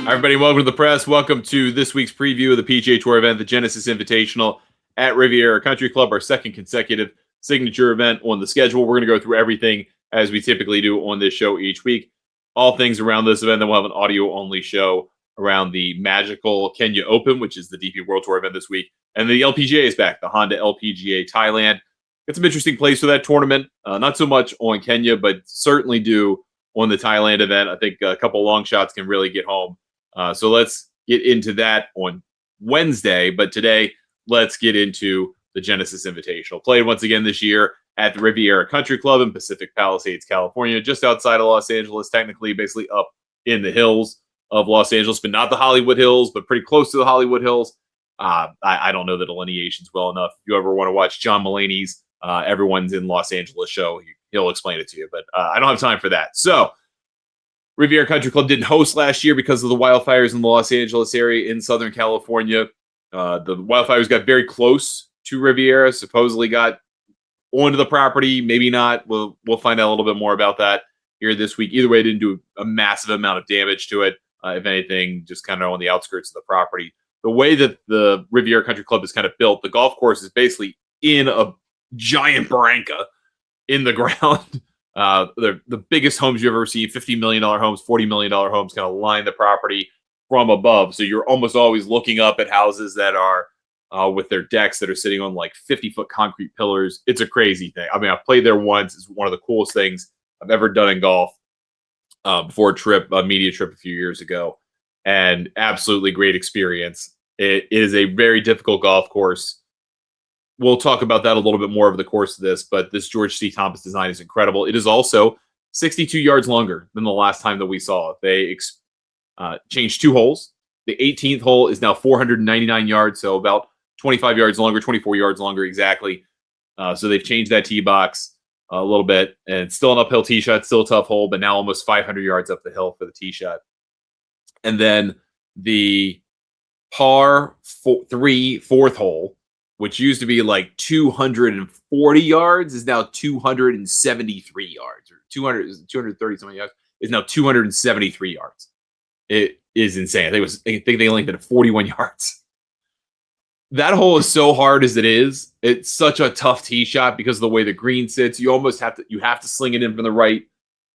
Hi, everybody. Welcome to the press. Welcome to this week's preview of the PGA Tour event, the Genesis Invitational at Riviera Country Club, our second consecutive signature event on the schedule. We're going to go through everything as we typically do on this show each week. All things around this event. Then we'll have an audio-only show around the magical Kenya Open, which is the DP World Tour event this week. And the LPGA is back, the Honda LPGA Thailand. Got some interesting plays for that tournament. Not so much on Kenya, but certainly do on the Thailand event. I think a couple long shots can really get home. So let's get into that on Wednesday. But today, let's get into the Genesis Invitational. Played once again this year at the Riviera Country Club in Pacific Palisades, California, just outside of Los Angeles, technically basically up in the hills of Los Angeles, but not the Hollywood Hills, but pretty close to the Hollywood Hills. I don't know the delineations well enough. If you ever want to watch John Mulaney's Everyone's in Los Angeles show, he'll explain it to you, but I don't have time for that. So Riviera Country Club didn't host last year because of the wildfires in the Los Angeles area in Southern California. The wildfires got very close to Riviera, supposedly got onto the property, maybe not. We'll find out a little bit more about that here this week. Either way, it didn't do a massive amount of damage to it. If anything, just kind of on the outskirts of the property. The way that the Riviera Country Club is kind of built, the golf course is basically in a giant barranca in the ground. The biggest homes you've ever seen, $50 million homes, $40 million homes, kind of line the property from above. So you're almost always looking up at houses that are with their decks that are sitting on like 50-foot concrete pillars. It's a crazy thing. I mean, I've played there once. It's one of the coolest things I've ever done in golf before a media trip a few years ago. And absolutely great experience. It is a very difficult golf course. We'll talk about that a little bit more over the course of this, but this George C. Thomas design is incredible. It is also 62 yards longer than the last time that we saw it. They changed 2 holes. The 18th hole is now 499 yards, so about 25 yards longer, 24 yards longer exactly. So they've changed that tee box a little bit, and it's still an uphill tee shot, still a tough hole, but now almost 500 yards up the hill for the tee shot. And then the par 3 fourth hole, which used to be like 240 yards, is now 273 yards, or 230 something yards, is now 273 yards. It is insane. I think they only did 41 yards. That hole is so hard as it is. It's such a tough tee shot because of the way the green sits. You almost have to sling it in from the right.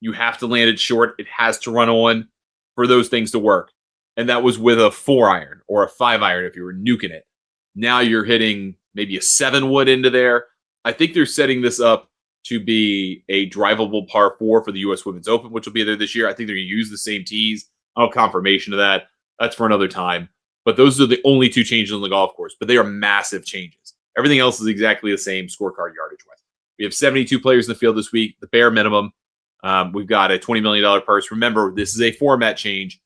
You have to land it short. It has to run on for those things to work. And that was with a 4-iron or a 5-iron if you were nuking it. Now you're hitting maybe a 7-wood into there. I think they're setting this up to be a drivable par 4 for the U.S. Women's Open, which will be there this year. I think they're going to use the same tees. I don't have confirmation of that. That's for another time. But those are the only 2 changes on the golf course. But they are massive changes. Everything else is exactly the same scorecard yardage-wise. We have 72 players in the field this week, the bare minimum. We've got a $20 million purse. Remember, this is a format change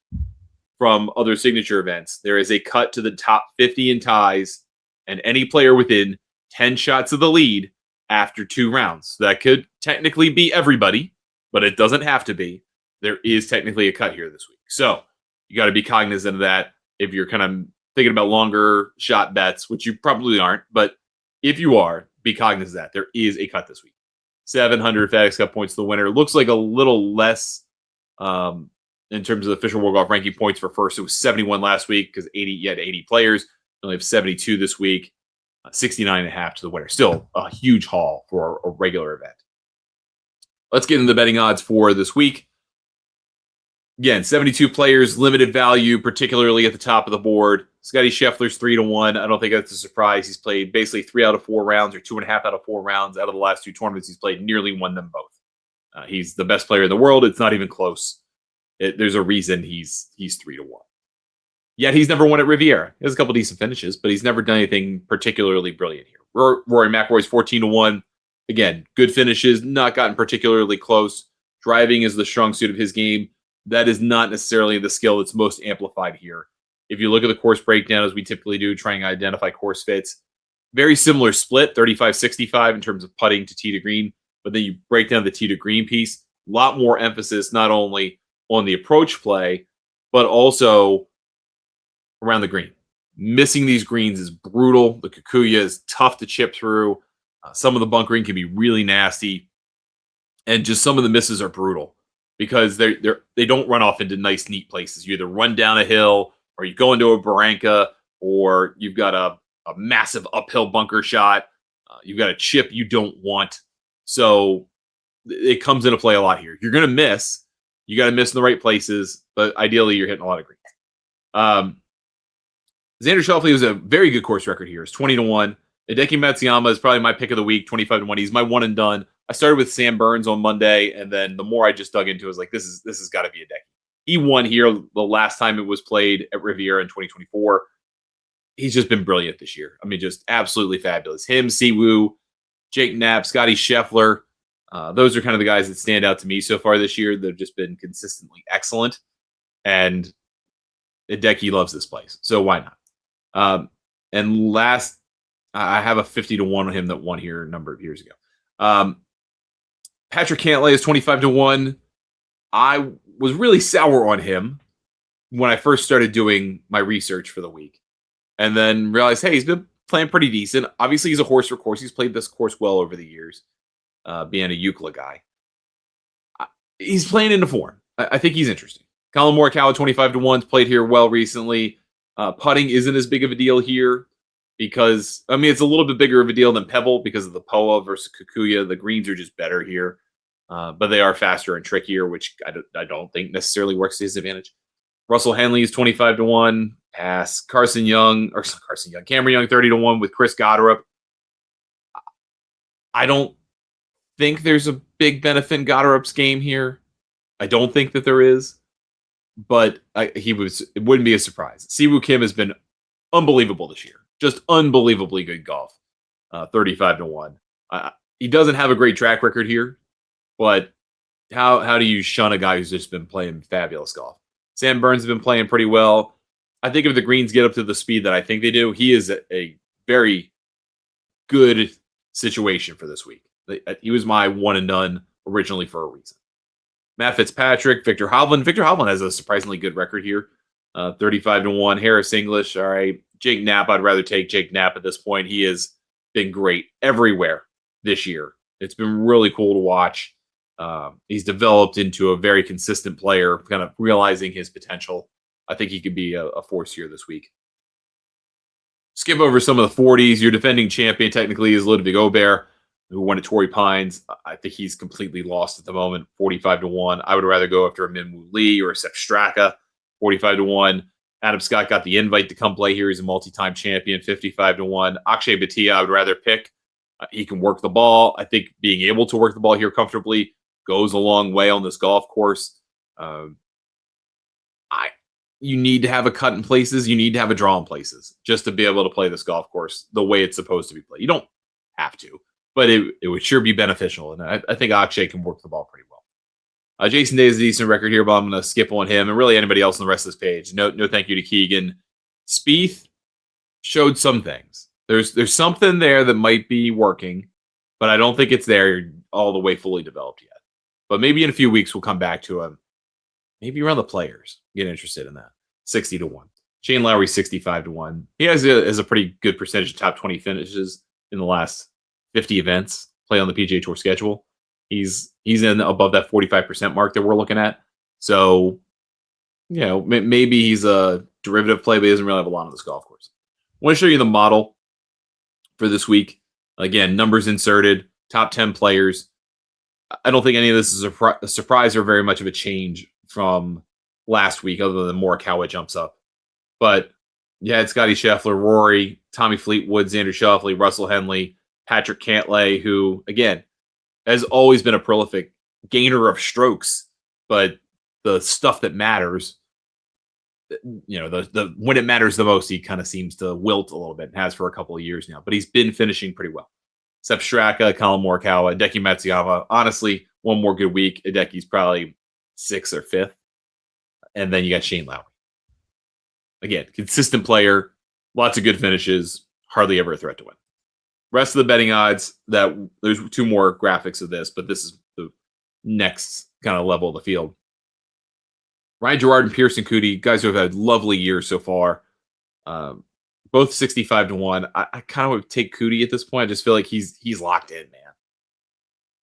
from other signature events. There is a cut to the top 50 in ties and any player within 10 shots of the lead after 2 rounds. So that could technically be everybody, but it doesn't have to be. There is technically a cut here this week. So you got to be cognizant of that if you're kind of thinking about longer shot bets, which you probably aren't. But if you are, be cognizant of that. There is a cut this week. 700 FedEx Cup points to the winner. Looks like a little less in terms of the official World Golf Ranking points for first. It was 71 last week because you had 80 players. You only have 72 this week. 69.5 to the winner. Still a huge haul for a regular event. Let's get into the betting odds for this week. Again, 72 players, limited value, particularly at the top of the board. Scotty Scheffler's 3-1. I don't think that's a surprise. He's played basically 3 out of 4 rounds, or 2.5 out of 4 rounds out of the last 2 tournaments. He's played, nearly won them both. He's the best player in the world. It's not even close. There's a reason he's 3-1. Yet he's never won at Riviera. He has a couple decent finishes, but he's never done anything particularly brilliant here. Rory McIlroy's 14-1. Again, good finishes, not gotten particularly close. Driving is the strong suit of his game. That is not necessarily the skill that's most amplified here. If you look at the course breakdown, as we typically do, trying to identify course fits, very similar split, 35-65 in terms of putting to tee to green, but then you break down the tee to green piece, a lot more emphasis not only on the approach play, but also around the green. Missing these greens is brutal. The Kikuya is tough to chip through. Some of the bunkering can be really nasty. And just some of the misses are brutal. because they don't run off into nice, neat places. You either run down a hill, or you go into a barranca, or you've got a massive uphill bunker shot. You've got a chip you don't want. So it comes into play a lot here. You're going to miss. You got to miss in the right places, but ideally you're hitting a lot of greens. Xander Schauffele has a very good course record here. It's 20-1. Hideki Matsuyama is probably my pick of the week, 25-1. He's my one and done. I started with Sam Burns on Monday, and then the more I just dug into it, I was like, this has got to be Hideki. He won here the last time it was played at Riviera in 2024. He's just been brilliant this year. I mean, just absolutely fabulous. Him, Siwoo, Jake Knapp, Scotty Scheffler. Those are kind of the guys that stand out to me so far this year. They've just been consistently excellent. And Hideki loves this place. So why not? And last, I have a 50-1 on him that won here a number of years ago. Patrick Cantlay is 25-1. I was really sour on him when I first started doing my research for the week. And then realized, hey, he's been playing pretty decent. Obviously, he's a horse for course. He's played this course well over the years, being a Euclid guy. He's playing into form. I think he's interesting. Colin Morikawa, 25-1's played here well recently. Putting isn't as big of a deal here because, I mean, it's a little bit bigger of a deal than Pebble because of the POA versus Kikuya. The greens are just better here, but they are faster and trickier, which I don't think necessarily works to his advantage. Russell Henley is 25-1. Pass. Cameron Young, 30-1 with Chris Gotterup. I don't think there's a big benefit in Gotterup's game here. I don't think that there is, but it wouldn't be a surprise. Siwoo Kim has been unbelievable this year. Just unbelievably good golf. 35-1. He doesn't have a great track record here, but how do you shun a guy who's just been playing fabulous golf? Sam Burns has been playing pretty well. I think if the greens get up to the speed that I think they do, he is a very good situation for this week. He was my one and done originally for a reason. Matt Fitzpatrick, Victor Hovland. Victor Hovland has a surprisingly good record here. 35-1. Harris English. All right. Jake Knapp. I'd rather take Jake Knapp at this point. He has been great everywhere this year. It's been really cool to watch. He's developed into a very consistent player, kind of realizing his potential. I think he could be a force here this week. Skip over some of the 40s. Your defending champion technically is Ludwig Aubert, who won at Torrey Pines. I think he's completely lost at the moment, 45-1. I would rather go after a Minwoo Lee or a Sepp Straka, 45-1. Adam Scott got the invite to come play here. He's a multi-time champion, 55-1. Akshay Bhatia, I would rather pick. He can work the ball. I think being able to work the ball here comfortably goes a long way on this golf course. You need to have a cut in places. You need to have a draw in places just to be able to play this golf course the way it's supposed to be played. You don't have to, but it would sure be beneficial. And I think Akshay can work the ball pretty well. Jason Day has a decent record here, but I'm going to skip on him and really anybody else on the rest of this page. No thank you to Keegan. Spieth showed some things. There's something there that might be working, but I don't think it's there all the way fully developed yet. But maybe in a few weeks we'll come back to him. Maybe around the Players, get interested in that. 60-1. Shane Lowry, 65-1. He has a pretty good percentage of top 20 finishes in the last 50 events play on the PGA Tour schedule. He's in above that 45% mark that we're looking at. So, maybe he's a derivative play, but he doesn't really have a lot on this golf course. I want to show you the model for this week. Again, numbers inserted, top 10 players. I don't think any of this is a surprise or very much of a change from last week, other than Morikawa jumps up. But you had Scotty Scheffler, Rory, Tommy Fleetwood, Xander Schauffele, Russell Henley, Patrick Cantlay, who, again, has always been a prolific gainer of strokes. But the stuff that matters, the when it matters the most, he kind of seems to wilt a little bit and has for a couple of years now. But he's been finishing pretty well. Sepp Straka, Colin Morikawa, Hideki Matsuyama. Honestly, one more good week. Hideki's probably 6th or 5th. And then you got Shane Lowry. Again, consistent player, lots of good finishes, hardly ever a threat to win. Rest of the betting odds, there's 2 more graphics of this, but this is the next kind of level of the field. Ryan Gerard and Pearson Coody, guys who have had lovely years so far. Both 65-1. I kind of would take Coody at this point. I just feel like he's locked in, man.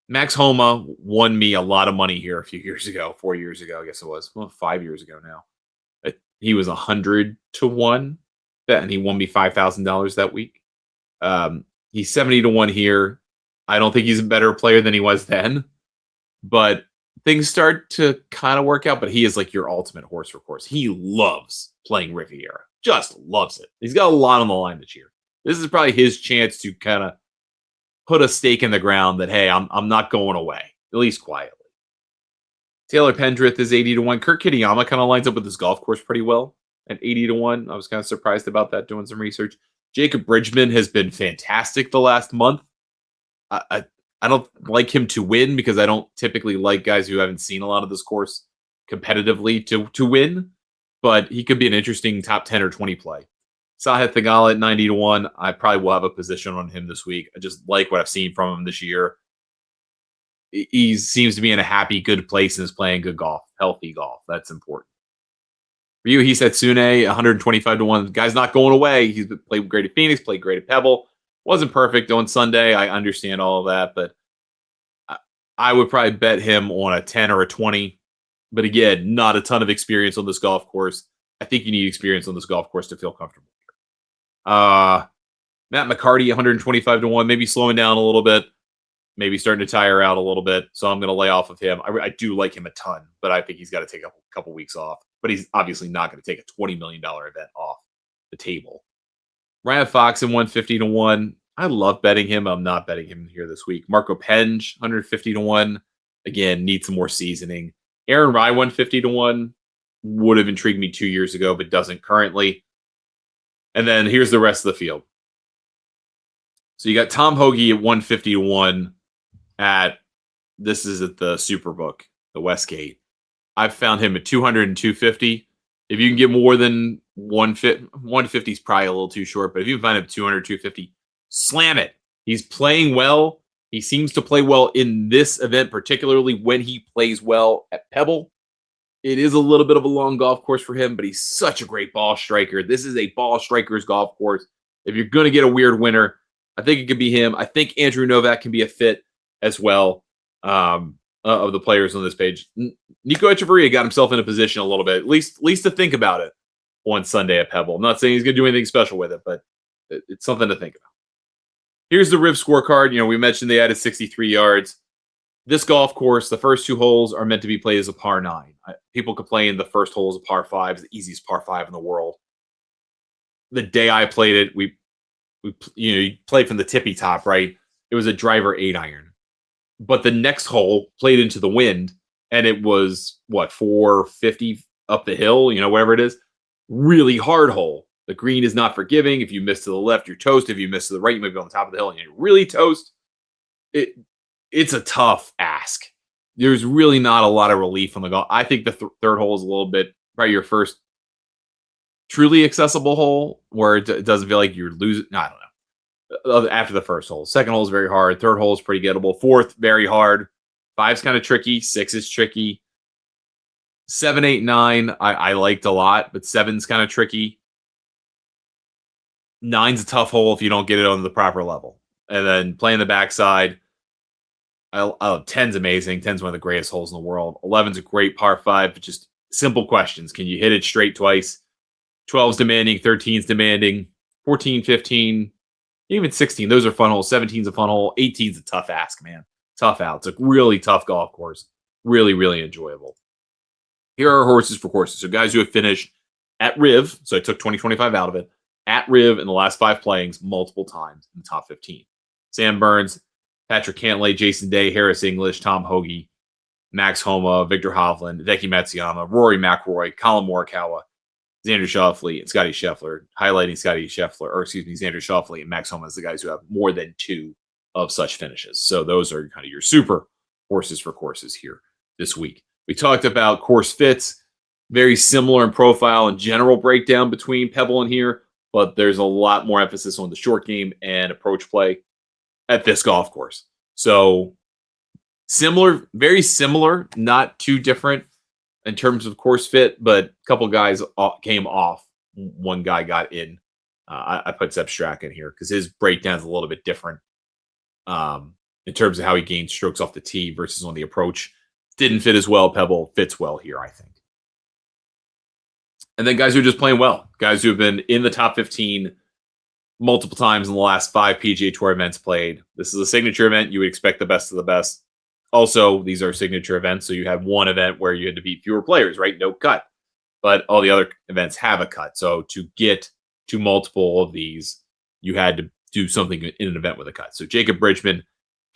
Max Homa won me a lot of money here a few years ago, 4 years ago, I guess it was. Well, 5 years ago now. He was 100 to 1 bet, and he won me $5,000 that week. He's 70 to 1 here. I don't think he's a better player than he was then, but things start to kind of work out. But he is like your ultimate horse for course. He loves playing Riviera, just loves it. He's got a lot on the line this year. This is probably his chance to kind of put a stake in the ground that, hey, I'm not going away, at least quietly. Taylor Pendrith is 80 to 1. Kurt Kitayama kind of lines up with his golf course pretty well at 80 to 1. I was kind of surprised about that doing some research. Jacob Bridgman has been fantastic the last month. I don't like him to win because I don't typically like guys who haven't seen a lot of this course competitively to win, but he could be an interesting top 10 or 20 play. Sahith Theegala at 90 to 1. I probably will have a position on him this week. I just like what I've seen from him this year. He seems to be in a happy, good place and is playing good golf, healthy golf. That's important. Ryu Hisatsune, 125 to 1. Guy's not going away. He's played great at Phoenix, played great at Pebble. Wasn't perfect on Sunday. I understand all of that, but I would probably bet him on a 10 or a 20. But again, not a ton of experience on this golf course. I think you need experience on this golf course to feel comfortable. Matt McCarty, 125 to 1, maybe slowing down a little bit, maybe starting to tire out a little bit. So I'm going to lay off of him. I do like him a ton, but I think he's got to take a couple weeks off. But he's obviously not going to take a $20 million event off the table. Ryan Fox in 150 to 1. I love betting him. I'm not betting him here this week. Marco Penge, 150 to 1. Again, needs some more seasoning. Aaron Rye, 150 to 1. Would have intrigued me 2 years ago, but doesn't currently. And then here's the rest of the field. So you got Tom Hoagie at 150 to 1 this is at the Superbook, the Westgate. I've found him at 200 and 250. If you can get more than 150 is probably a little too short, but if you can find him 200, 250, slam it. He's playing well. He seems to play well in this event, particularly when he plays well at Pebble. It is a little bit of a long golf course for him, but he's such a great ball striker. This is a ball striker's golf course. If you're going to get a weird winner, I think it could be him. I think Andrew Novak can be a fit as well of the players on this page. Nico Echeverria got himself in a position a little bit, at least to think about it on Sunday at Pebble. I'm not saying he's going to do anything special with it, but it's something to think about. Here's the Riv scorecard. We mentioned they added 63 yards. This golf course, the first two holes are meant to be played as a par 9. People complain the first hole is a par 5, the easiest par 5 in the world. The day I played it, you play from the tippy top, right? It was a driver 8-iron. But the next hole played into the wind, and it was, 450 up the hill, whatever it is. Really hard hole. The green is not forgiving. If you miss to the left, you're toast. If you miss to the right, you might be on the top of the hill, and you're really toast. It's a tough ask. There's really not a lot of relief on the golf. I think the third hole is a little bit probably your first truly accessible hole where it doesn't feel like you're losing. No, I don't know. After the first hole. Second hole is very hard. Third hole is pretty gettable. Fourth, very hard. 5's kind of tricky. 6 is tricky. 7, 8, 9, I liked a lot, but 7's kind of tricky. 9's a tough hole if you don't get it on the proper level. And then playing the backside, 10's amazing. 10's one of the greatest holes in the world. 11's a great par 5, but just simple questions. Can you hit it straight twice? 12's demanding. 13's demanding. 14, 15, even 16. Those are fun holes. 17's a fun hole. 18's a tough ask, man. Tough out. It's a really tough golf course. Really, really enjoyable. Here are horses for courses. So guys who have finished at Riv, so I took 2025 out of it, at Riv in the last 5 playings multiple times in the top 15. Sam Burns, Patrick Cantlay, Jason Day, Harris English, Tom Hoagie, Max Homa, Victor Hovland, Hideki Matsuyama, Rory McIlroy, Colin Morikawa, Xander Schauffele, and Scotty Scheffler, highlighting Xander Schauffele and Max Homa as the guys who have more than 2 of such finishes. So those are kind of your super horses for courses here this week. We talked about course fits, very similar in profile and general breakdown between Pebble and here, but there's a lot more emphasis on the short game and approach play at this golf course. So similar, very similar, not too different in terms of course fit, but a couple guys came off. One guy got in. I put Sepp Strack in here because his breakdown is a little bit different. in terms of how he gains strokes off the tee versus on the approach. Didn't fit as well. Pebble fits well here, I think. And then guys who are just playing well, guys who have been in the top 15 multiple times in the last 5 PGA Tour events played. This is a signature event. You would expect the best of the best. Also, these are signature events, so you had one event where you had to beat fewer players, right? No cut. But all the other events have a cut. So to get to multiple of these, you had to do something in an event with a cut. So Jacob Bridgman,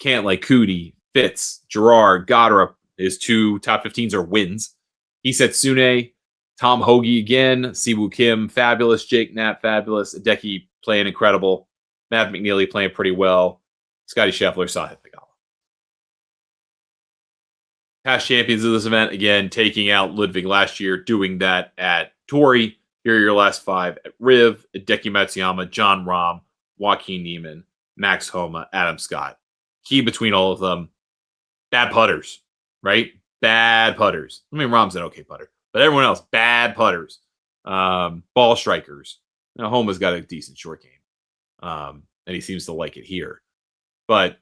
Cantlay, Cootie, Fitz, Gerard, Goddard, his 2 top 15s are wins. He said Sune, Tom Hoge again, Siwoo Kim, fabulous. Jake Knapp, fabulous. Hideki playing incredible. Matt McNeely playing pretty well. Scotty Scheffler, Sahith Theegala. Past champions of this event, again, taking out Ludwig last year, doing that at Torrey. Here are your last 5 at Riv, Hideki Matsuyama, John Rahm, Joaquin Niemann, Max Homa, Adam Scott. Key between all of them, bad putters, right? Bad putters. I mean, Rahm's an okay putter, but everyone else, bad putters. Ball strikers. Now, Homa's got a decent short game, and he seems to like it here. But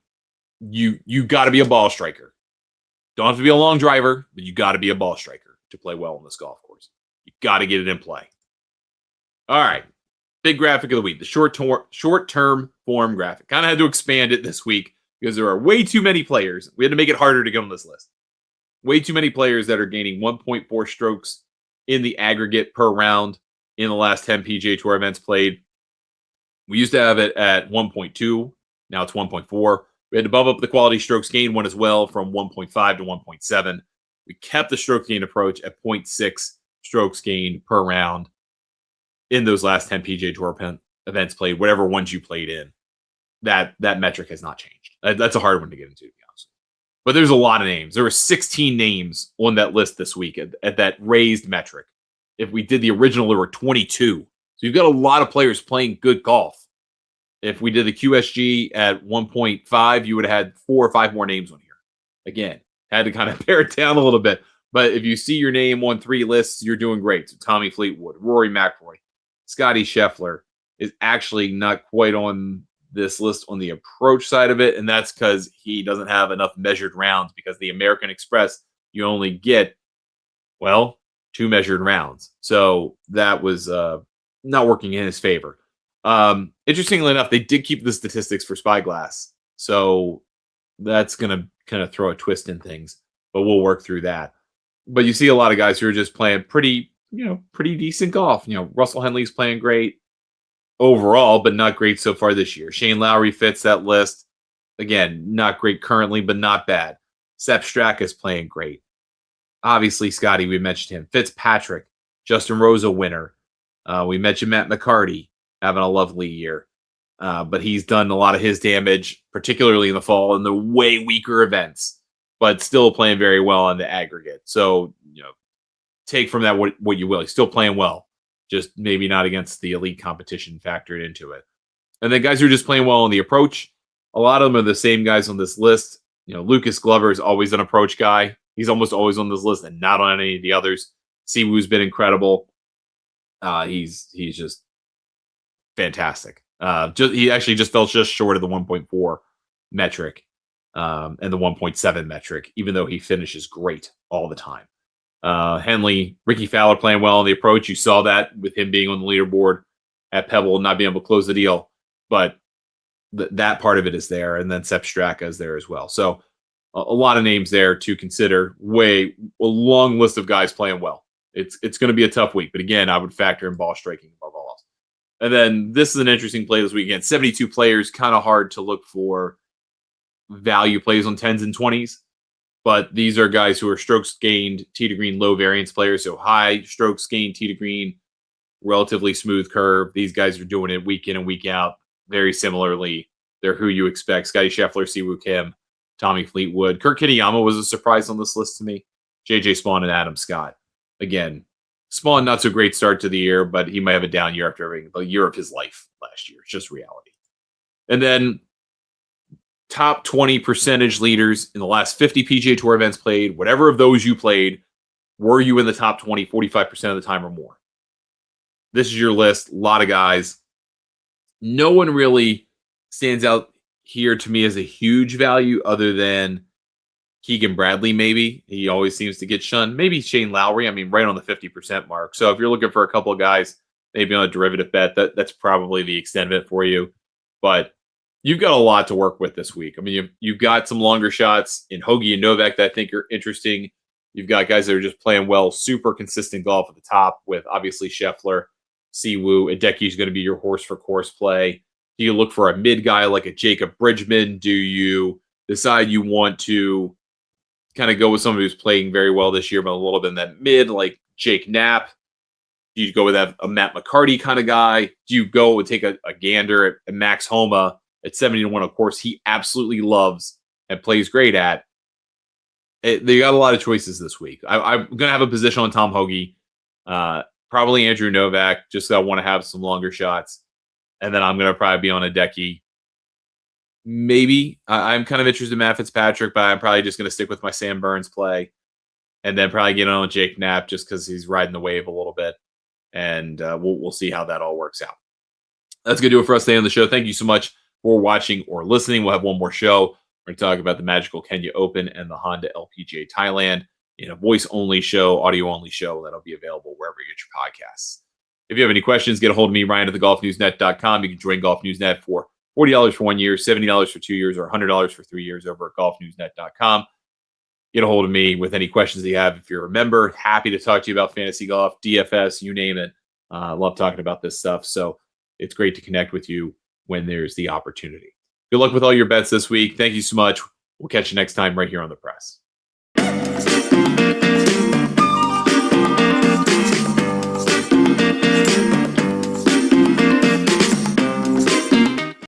you got to be a ball striker. Don't have to be a long driver, but you got to be a ball striker to play well on this golf course. You got to get it in play. All right. Big graphic of the week, the short-term form graphic. Kind of had to expand it this week because there are way too many players. We had to make it harder to get on this list. Way too many players that are gaining 1.4 strokes in the aggregate per round in the last 10 PGA Tour events played. We used to have it at 1.2. Now it's 1.4. We had to bump up the quality strokes gain one as well from 1.5 to 1.7. We kept the stroke gain approach at 0.6 strokes gained per round in those last 10 PGA Tour events played, whatever ones you played in. That metric has not changed. That's a hard one to get into, to be honest. But there's a lot of names. There were 16 names on that list this week at that raised metric. If we did the original, there were 22. So you've got a lot of players playing good golf. If we did the QSG at 1.5, you would have had 4 or 5 more names on here. Again, had to kind of pare it down a little bit. But if you see your name on 3 lists, you're doing great. So Tommy Fleetwood, Rory McIlroy, Scotty Scheffler is actually not quite on this list on the approach side of it, and that's because he doesn't have enough measured rounds because the American Express, you only get, 2 measured rounds. So that was not working in his favor. Interestingly enough, they did keep the statistics for Spyglass. So that's going to kind of throw a twist in things, but we'll work through that. But you see a lot of guys who are just playing pretty decent golf. Russell Henley's playing great overall, but not great so far this year. Shane Lowry fits that list. Again, not great currently, but not bad. Sepp Straka's playing great. Obviously, Scotty, we mentioned him. Fitzpatrick, Justin Rose a winner. We mentioned Matt McCarty having a lovely year. But he's done a lot of his damage, particularly in the fall, in the way weaker events, but still playing very well on the aggregate. So, take from that what you will. He's still playing well, just maybe not against the elite competition factored into it. And then guys who are just playing well on the approach, a lot of them are the same guys on this list. Lucas Glover is always an approach guy. He's almost always on this list and not on any of the others. Siwoo's been incredible. He's just fantastic. He actually just fell just short of the 1.4 metric and the 1.7 metric, even though he finishes great all the time. Henley, Ricky Fowler playing well on the approach. You saw that with him being on the leaderboard at Pebble, not being able to close the deal. But that part of it is there. And then Sepp Straka is there as well. So a lot of names there to consider. A long list of guys playing well. It's going to be a tough week. But again, I would factor in ball striking above all else. And then this is an interesting play this weekend. 72 players, kind of hard to look for value plays on 10s and 20s. But these are guys who are strokes gained, tee to green, low variance players. So high strokes gained, tee to green, relatively smooth curve. These guys are doing it week in and week out very similarly. They're who you expect. Scotty Scheffler, Siwoo Kim, Tommy Fleetwood. Kurt Kitayama was a surprise on this list to me. JJ Spawn and Adam Scott. Again, Spawn, not so great start to the year, but he might have a down year after having a year of his life last year. It's just reality. And then top 20 percentage leaders in the last 50 PGA Tour events played, whatever of those you played, were you in the top 20 45% of the time or more? This is your list. A lot of guys. No one really stands out here to me as a huge value other than Keegan Bradley, maybe. He always seems to get shunned. Maybe Shane Lowry. I mean, right on the 50% mark. So if you're looking for a couple of guys, maybe on a derivative bet, that's probably the extent of it for you. But you've got a lot to work with this week. I mean, you've got some longer shots in Hoagie and Novak that I think are interesting. You've got guys that are just playing well, super consistent golf at the top with obviously Scheffler, Siwoo. Hideki is going to be your horse for course play. Do you look for a mid guy like a Jacob Bridgman? Do you decide you want to kind of go with somebody who's playing very well this year, but a little bit in that mid, like Jake Knapp? Do you go with a Matt McCarty kind of guy? Do you go and take a gander at Max Homa at 70-1? Of course, he absolutely loves and plays great at. They got a lot of choices this week. I'm going to have a position on Tom Hoagie, probably Andrew Novak, just because I want to have some longer shots. And then I'm going to probably be on Hideki. Maybe I'm kind of interested in Matt Fitzpatrick, but I'm probably just going to stick with my Sam Burns play, and then probably get on Jake Knapp just because he's riding the wave a little bit, and we'll see how that all works out. That's going to do it for us today on the show. Thank you so much for watching or listening. We'll have one more show. We're going to talk about the Magical Kenya Open and the Honda LPGA Thailand in a voice-only show, audio-only show that'll be available wherever you get your podcasts. If you have any questions, get a hold of me, Ryan at thegolfnewsnet.com. You can join Golf Newsnet for $40 for 1 year, $70 for 2 years, or $100 for 3 years over at golfnewsnet.com. Get a hold of me with any questions that you have. If you're a member, happy to talk to you about fantasy golf, DFS, you name it. Love talking about this stuff. So it's great to connect with you when there's the opportunity. Good luck with all your bets this week. Thank you so much. We'll catch you next time right here on The Press.